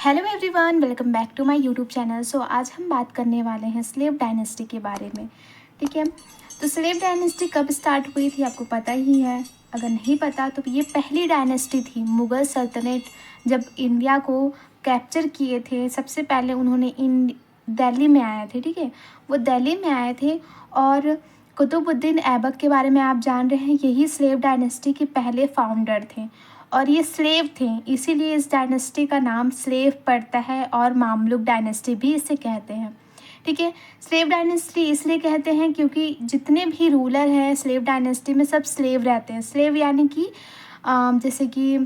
Hello everyone, welcome back to my YouTube channel. So आज हम बात करने वाले हैं स्लेव डायनेस्टी के बारे में। ठीक है, तो स्लेव डायनेस्टी कब स्टार्ट हुई थी आपको पता ही है। अगर नहीं पता तो ये पहली डायनेस्टी थी मुग़ल सल्तनत जब इंडिया को कैप्चर किए थे। सबसे पहले उन्होंने दिल्ली में आए थे। ठीक है, वो दिल्ली में आए थे और कुतुबुद्दीन ऐबक के बारे में आप जान रहे हैं, यही स्लेव डायनेस्टी के पहले फाउंडर थे और ये स्लेव थे, इसीलिए इस डायनेस्टी का नाम स्लेव पड़ता है और मामलुक डायनेस्टी भी इसे कहते हैं। ठीक है, स्लेव डायनेस्टी इसलिए कहते हैं क्योंकि जितने भी रूलर हैं स्लेव डायनेस्टी में सब स्लेव रहते हैं। स्लेव यानी कि जैसे कि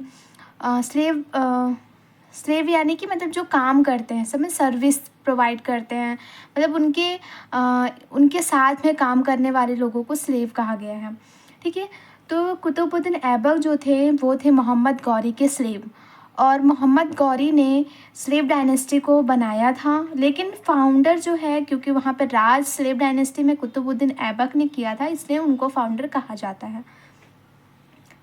स्लेव यानी कि मतलब जो काम करते हैं, समझ, सर्विस प्रोवाइड करते हैं, मतलब उनके साथ में काम करने वाले लोगों को स्लेव कहा गया है। ठीक है, तो कुतुबुद्दीन ऐबक जो थे वो थे मोहम्मद गौरी के स्लेव और मोहम्मद गौरी ने स्लेव डायनेस्टी को बनाया था। लेकिन फाउंडर जो है, क्योंकि वहाँ पर राज स्लेव डायनेस्टी में कुतुबुद्दीन ऐबक ने किया था, इसलिए उनको फाउंडर कहा जाता है।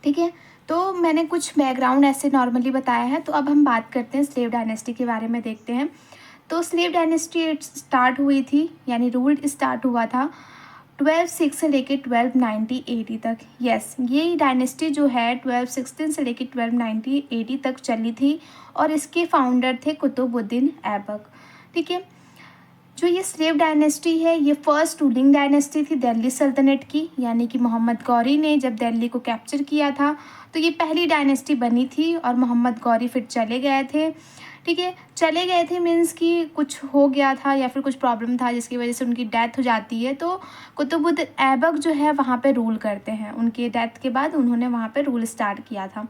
ठीक है, तो मैंने कुछ बैकग्राउंड ऐसे नॉर्मली बताया है। तो अब हम बात करते हैं स्लेव डायनेस्टी के बारे में, देखते हैं। तो स्लेव डायनेस्टी स्टार्ट हुई थी, यानी रूल स्टार्ट हुआ था 1206 से लेके 1290 AD तक। यस, ये डायनेस्टी जो है 1216 से लेके 1290 AD तक चली थी और इसके फाउंडर थे कुतुबुद्दीन ऐबक। ठीक है, जो ये स्लेव डायनेस्टी है ये फर्स्ट रूलिंग डायनेस्टी थी दिल्ली सल्तनत की, यानी कि मोहम्मद गौरी ने जब दिल्ली को कैप्चर किया था तो ये पहली डायनेस्टी बनी थी और मोहम्मद गौरी फिर चले गए थे। ठीक है, चले गए थे मीन्स कि कुछ हो गया था या फिर कुछ प्रॉब्लम था जिसकी वजह से उनकी डेथ हो जाती है। तो कुतुबुद्दीन ऐबक जो है वहाँ पे रूल करते हैं। उनके डेथ के बाद उन्होंने वहाँ पे रूल स्टार्ट किया था।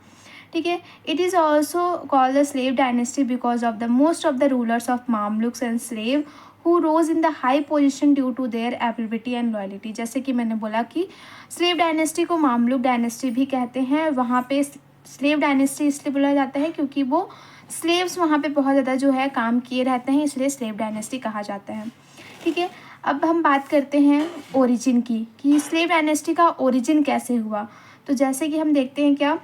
ठीक है, it is also called the slave dynasty because of the most of the rulers of Mamluks and slave who rose in the high position due to their ability and loyalty. जैसे कि मैंने बोला कि slave dynasty को Mamluk dynasty भी कहते हैं। वहाँ पे स्लेव डायनेस्टी इसलिए बोला जाता है क्योंकि वो स्लेव्स वहाँ पे बहुत ज़्यादा जो है काम किए रहते हैं, इसलिए स्लेव डायनेस्टी कहा जाता है। ठीक है, अब हम बात करते हैं ओरिजिन की कि स्लेव डायनेस्टी का ओरिजिन कैसे हुआ। तो जैसे कि हम देखते हैं क्या,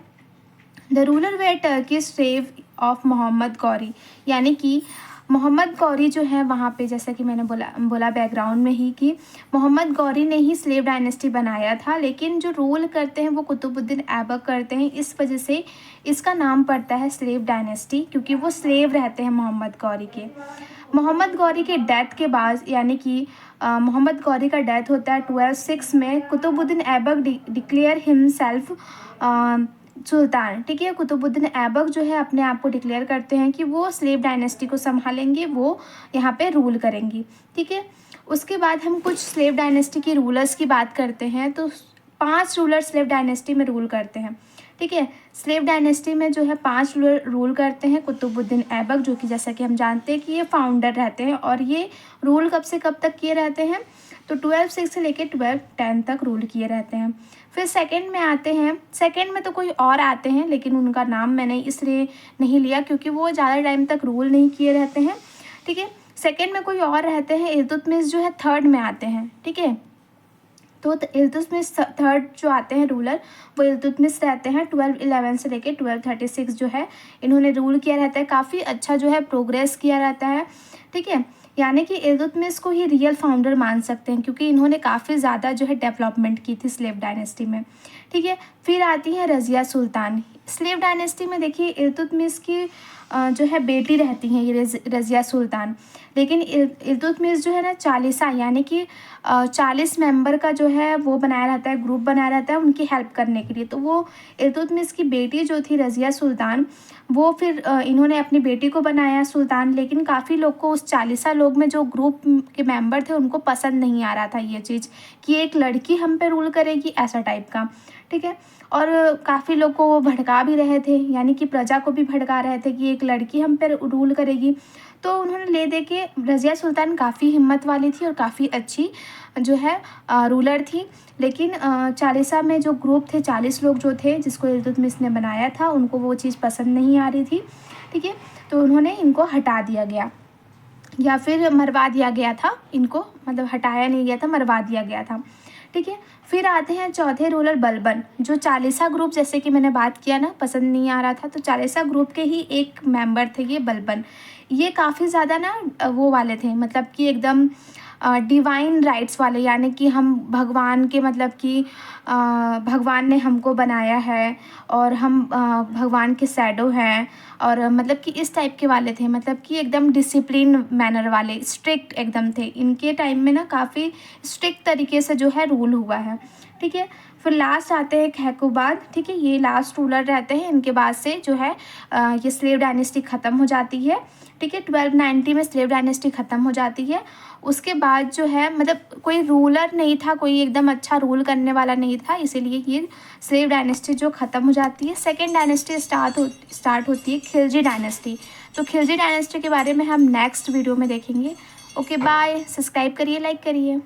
the ruler were Turkey slave of Mohammad Ghori, यानी कि मोहम्मद गौरी जो है वहाँ पे, जैसा कि मैंने बोला बैकग्राउंड में ही कि मोहम्मद गौरी ने ही स्लेव डायनेस्टी बनाया था, लेकिन जो रूल करते हैं वो कुतुबुद्दीन ऐबक करते हैं। इस वजह से इसका नाम पड़ता है स्लेव डायनेस्टी, क्योंकि वो स्लेव रहते हैं मोहम्मद गौरी के। मोहम्मद गौरी के डेथ के बाद, यानी कि मोहम्मद गौरी का डेथ होता है 1206 में, कुतुबुद्दीन ऐबक डिक्लेयर हिमसेल्फ सुल्तान। ठीक है, कुतुबुद्दीन ऐबक जो है अपने आप को डिक्लेयर करते हैं कि वो स्लेव डायनेस्टी को संभालेंगे, वो यहाँ पे रूल करेंगी। ठीक है, उसके बाद हम कुछ स्लेव डायनेस्टी की रूलर्स की बात करते हैं। तो 5 रूलर स्लेव डायनेस्टी में रूल करते हैं। ठीक है, स्लेव डायनेस्टी में जो है 5 रूल करते हैं। कुतुबुद्दीन ऐबक, जो कि जैसा कि हम जानते हैं कि ये फाउंडर रहते हैं और ये रूल कब से कब तक किए रहते हैं, तो 1206 से लेकर 1210 तक रूल किए रहते हैं। फिर सेकंड में आते हैं। सेकंड में तो कोई और आते हैं, लेकिन उनका नाम मैंने इसलिए नहीं लिया क्योंकि वो ज़्यादा टाइम तक रूल नहीं किए रहते हैं। ठीक है, सेकंड में कोई और रहते हैं। इल्तुतमिश जो है थर्ड में आते हैं। ठीक है, तो इल्तुतमिश थर्ड जो आते हैं रूलर, वो इल्तुतमिश रहते हैं। 1211 से लेके 1236 जो है इन्होंने रूल किया रहता है। काफ़ी अच्छा जो है प्रोग्रेस किया रहता है। ठीक है, यानी कि इल्तुतमिश को ही रियल फाउंडर मान सकते हैं क्योंकि इन्होंने काफ़ी ज़्यादा जो है डेवलपमेंट की थी स्लेव डायनेस्टी में। ठीक है, फिर आती है रज़िया सुल्तान। स्लेव डायनेस्टी में देखिए इल्तुतमिश की जो है बेटी रहती हैं ये रज़िया सुल्तान, लेकिन इल्तुतमिश जो है ना 40 यानी कि 40 मेंबर का जो है वो बनाया रहता है, ग्रुप बनाया रहता है उनकी हेल्प करने के लिए। तो वो इल्तुतमिश की बेटी जो थी रज़िया सुल्तान, वो फिर इन्होंने अपनी बेटी को बनाया सुल्तान, लेकिन काफ़ी लोग को उस 40 लोग में जो ग्रुप के मेंबर थे उनको पसंद नहीं आ रहा था ये चीज़ कि एक लड़की हम पे रूल करेगी, ऐसा टाइप का। ठीक है, और काफ़ी लोग को वो भड़का भी रहे थे, यानी कि प्रजा को भी भड़का रहे थे कि एक लड़की हम पे रूल करेगी। तो उन्होंने ले दे के, रज़िया सुल्तान काफ़ी हिम्मत वाली थी और काफ़ी अच्छी जो है रूलर थी, लेकिन 40 में जो ग्रुप थे, 40 लोग जो थे जिसको इल्तुतमिश ने बनाया था, उनको वो चीज़ पसंद नहीं आ रही थी। ठीक है, तो उन्होंने इनको हटा दिया गया या फिर मरवा दिया गया था। इनको मतलब हटाया नहीं गया था, मरवा दिया गया था। ठीक है। फिर आते हैं चौथे रूलर बलबन, जो चालीसा ग्रुप, जैसे कि मैंने बात किया ना पसंद नहीं आ रहा था, तो चालीसा ग्रुप के ही एक मेंबर थे ये बलबन। ये काफ़ी ज़्यादा ना वो वाले थे, मतलब कि एकदम डिवाइन राइट्स वाले, यानी कि हम भगवान के, मतलब कि भगवान ने हमको बनाया है और हम भगवान के शैडो हैं, और मतलब कि इस टाइप के वाले थे, मतलब कि एकदम डिसिप्लिन मैनर वाले, स्ट्रिक्ट एकदम थे। इनके टाइम में ना काफ़ी स्ट्रिक्ट तरीके से जो है रूल हुआ है, ठीक है। फिर लास्ट आते हैं खैकुबाद, ठीक है, ये लास्ट रूलर रहते हैं। इनके बाद से जो है ये स्लेव डायनेस्टी ख़त्म हो जाती है, ठीक है। 1290 में स्लेव डायनेस्टी ख़त्म हो जाती है। उसके बाद जो है मतलब कोई रूलर नहीं था, कोई एकदम अच्छा रूल करने वाला नहीं था, इसीलिए ये स्लेव डायनेस्टी जो ख़त्म हो जाती है। सेकेंड डायनेस्टी स्टार्ट होती है खिलजी डायनेस्टी। तो खिलजी डायनेस्टी के बारे में हम नेक्स्ट वीडियो में देखेंगे। ओके बाय, सब्सक्राइब करिए, लाइक करिए।